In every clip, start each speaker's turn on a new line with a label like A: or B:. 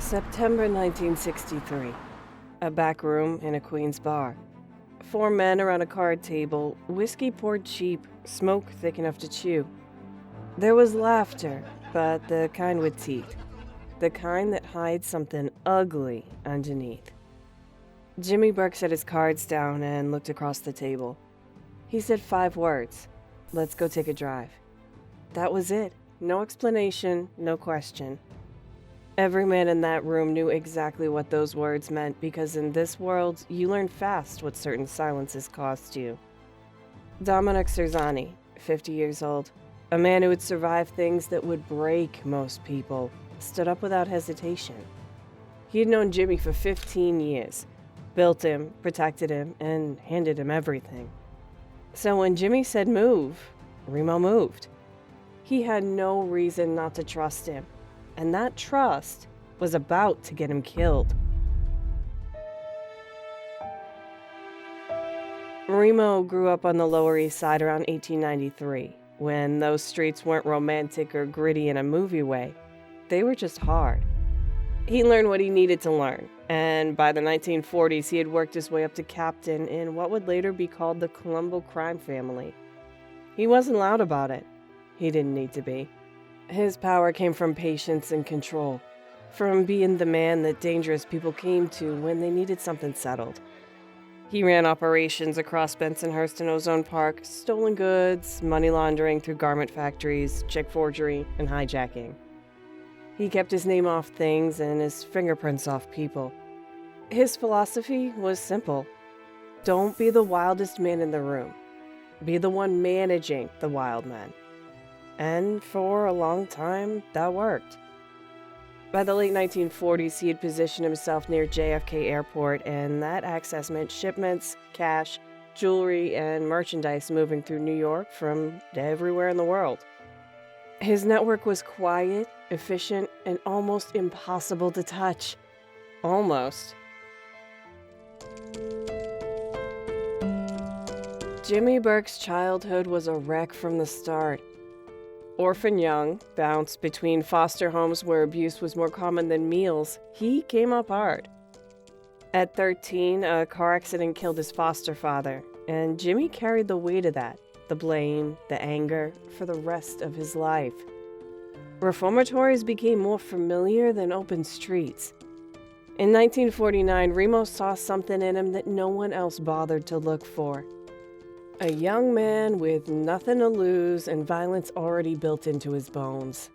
A: September 1963. A back room in a Queens bar. 4 men around a card table, whiskey poured cheap, smoke thick enough to chew. There was laughter, but the kind with teeth. The kind that hides something ugly underneath. Jimmy Burke set his cards down and looked across the table. He said 5 words. "Let's go take a drive." That was it. No explanation, no question. Every man in that room knew exactly what those words meant because in this world, you learn fast what certain silences cost you. Dominic Serzani, 50 years old, a man who had survived things that would break most people, stood up without hesitation. He had known Jimmy for 15 years, built him, protected him, and handed him everything. So when Jimmy said move, Remo moved. He had no reason not to trust him. And that trust was about to get him killed. Remo grew up on the Lower East Side around 1893, when those streets weren't romantic or gritty in a movie way. They were just hard. He learned what he needed to learn, and by the 1940s he had worked his way up to captain in what would later be called the Colombo crime family. He wasn't loud about it. He didn't need to be. His power came from patience and control, from being the man that dangerous people came to when they needed something settled. He ran operations across Bensonhurst and Ozone Park, stolen goods, money laundering through garment factories, check forgery, and hijacking. He kept his name off things and his fingerprints off people. His philosophy was simple. Don't be the wildest man in the room. Be the one managing the wild men. And for a long time, that worked. By the late 1940s, he had positioned himself near JFK Airport, and that access meant shipments, cash, jewelry, and merchandise moving through New York from everywhere in the world. His network was quiet, efficient, and almost impossible to touch. Almost. Jimmy Burke's childhood was a wreck from the start. Orphan young, bounced between foster homes where abuse was more common than meals, he came up hard. At 13, a car accident killed his foster father, and Jimmy carried the weight of that, the blame, the anger, for the rest of his life. Reformatories became more familiar than open streets. In 1949, Remo saw something in him that no one else bothered to look for. A young man with nothing to lose and violence already built into his bones.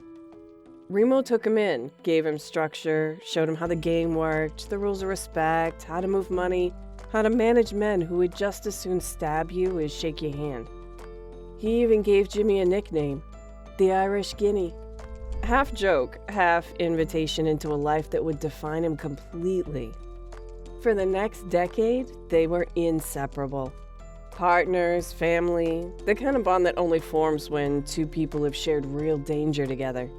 A: Remo took him in, gave him structure, showed him how the game worked, the rules of respect, how to move money, how to manage men who would just as soon stab you as shake your hand. He even gave Jimmy a nickname, the Irish Guinea. Half joke, half invitation into a life that would define him completely. For the next decade, they were inseparable. Partners, family, the kind of bond that only forms when 2 people have shared real danger together.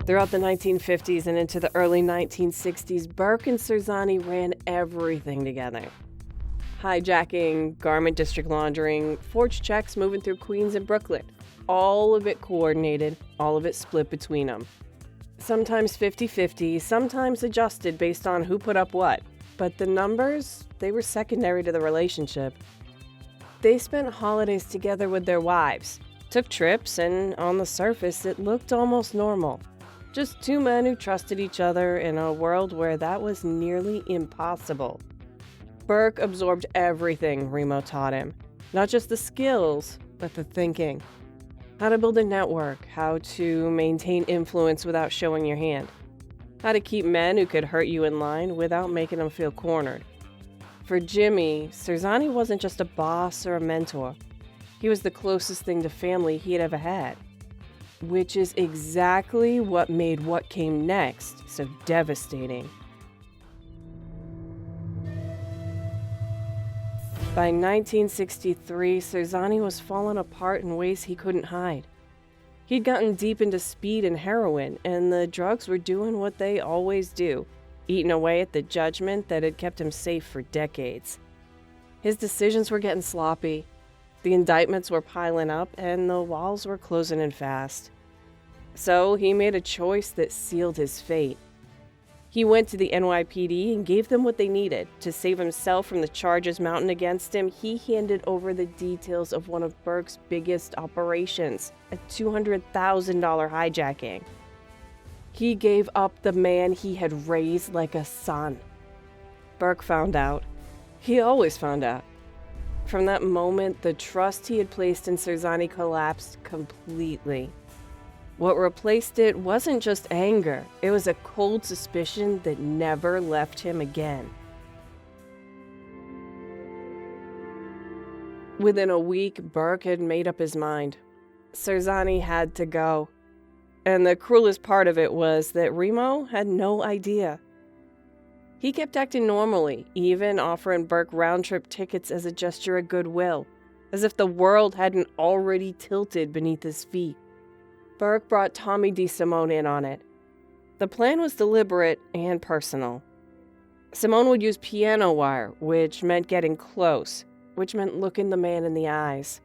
A: Throughout the 1950s and into the early 1960s, Burke and Serzani ran everything together. Hijacking, garment district laundering, forged checks moving through Queens and Brooklyn. All of it coordinated, all of it split between them. Sometimes 50-50, sometimes adjusted based on who put up what. But the numbers, they were secondary to the relationship. They spent holidays together with their wives, took trips, and on the surface, it looked almost normal. Just 2 men who trusted each other in a world where that was nearly impossible. Burke absorbed everything Remo taught him. Not just the skills, but the thinking. How to build a network, how to maintain influence without showing your hand. How to keep men who could hurt you in line without making them feel cornered. For Jimmy, Serzani wasn't just a boss or a mentor. He was the closest thing to family he had ever had. Which is exactly what made what came next so devastating. By 1963, Serzani was falling apart in ways he couldn't hide. He'd gotten deep into speed and heroin, and the drugs were doing what they always do, eating away at the judgment that had kept him safe for decades. His decisions were getting sloppy. The indictments were piling up, and the walls were closing in fast. So he made a choice that sealed his fate. He went to the NYPD and gave them what they needed. To save himself from the charges mounted against him, he handed over the details of one of Burke's biggest operations, a $200,000 hijacking. He gave up the man he had raised like a son. Burke found out. He always found out. From that moment, the trust he had placed in Serzani collapsed completely. What replaced it wasn't just anger, it was a cold suspicion that never left him again. Within a week, Burke had made up his mind. Serzani had to go. And the cruelest part of it was that Remo had no idea. He kept acting normally, even offering Burke round-trip tickets as a gesture of goodwill, as if the world hadn't already tilted beneath his feet. Burke brought Tommy DeSimone in on it. The plan was deliberate and personal. Simone would use piano wire, which meant getting close, which meant looking the man in the eyes.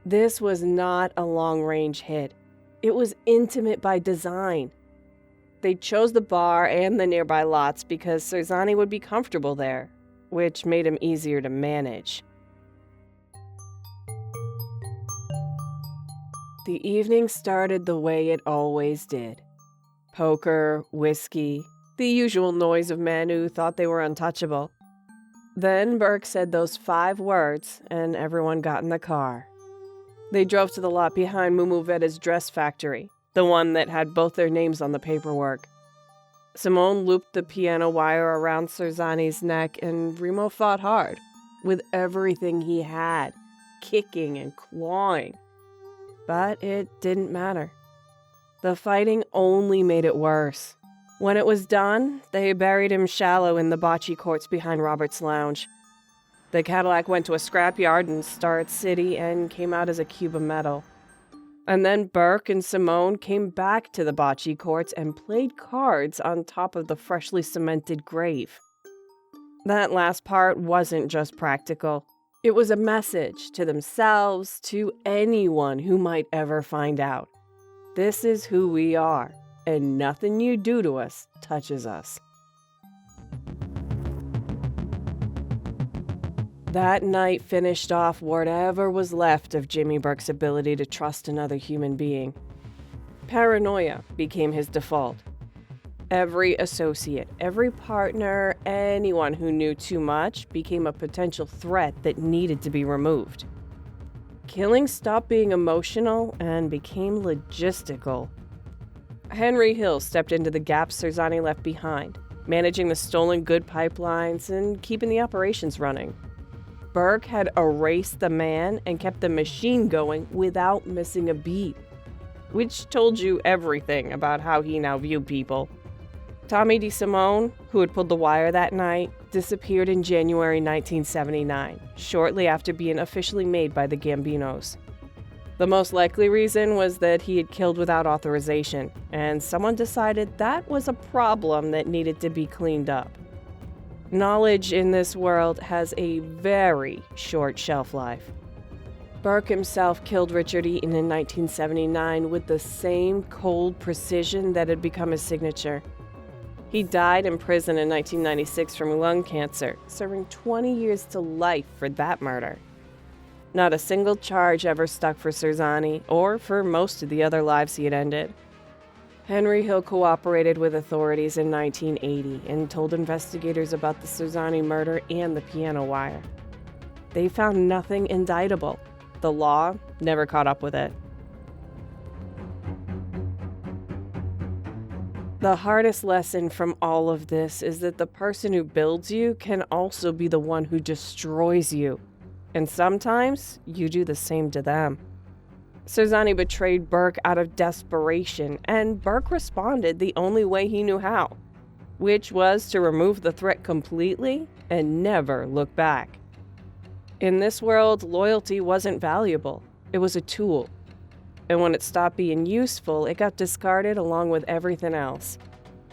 A: This was not a long-range hit. It was intimate by design. They chose the bar and the nearby lots because Serzani would be comfortable there, which made him easier to manage. The evening started the way it always did. Poker, whiskey, the usual noise of men who thought they were untouchable. Then Burke said those 5 words, and everyone got in the car. They drove to the lot behind Mumu Veda's dress factory, the one that had both their names on the paperwork. Simone looped the piano wire around Serzani's neck, and Remo fought hard, with everything he had, kicking and clawing. But it didn't matter. The fighting only made it worse. When it was done, they buried him shallow in the bocce courts behind Robert's Lounge. The Cadillac went to a scrapyard in Starrett City and came out as a cube of metal. And then Burke and Simone came back to the bocce courts and played cards on top of the freshly cemented grave. That last part wasn't just practical. It was a message to themselves, to anyone who might ever find out. This is who we are, and nothing you do to us touches us. That night finished off whatever was left of Jimmy Burke's ability to trust another human being. Paranoia became his default. Every associate, every partner, anyone who knew too much became a potential threat that needed to be removed. Killing stopped being emotional and became logistical. Henry Hill stepped into the gaps Serzani left behind, managing the stolen good pipelines and keeping the operations running. Burke had erased the man and kept the machine going without missing a beat, which told you everything about how he now viewed people. Tommy DeSimone, who had pulled the wire that night, disappeared in January 1979, shortly after being officially made by the Gambinos. The most likely reason was that he had killed without authorization, and someone decided that was a problem that needed to be cleaned up. Knowledge in this world has a very short shelf life. Burke himself killed Richard Eaton in 1979 with the same cold precision that had become his signature. He died in prison in 1996 from lung cancer, serving 20 years to life for that murder. Not a single charge ever stuck for Serzani, or for most of the other lives he had ended. Henry Hill cooperated with authorities in 1980 and told investigators about the Serzani murder and the piano wire. They found nothing indictable. The law never caught up with it. The hardest lesson from all of this is that the person who builds you can also be the one who destroys you. And sometimes you do the same to them. Serzani betrayed Burke out of desperation, and Burke responded the only way he knew how, which was to remove the threat completely and never look back. In this world, loyalty wasn't valuable. It was a tool. And when it stopped being useful, it got discarded along with everything else.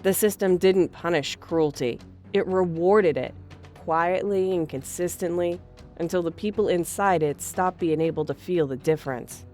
A: The system didn't punish cruelty. It rewarded it, quietly and consistently, until the people inside it stopped being able to feel the difference.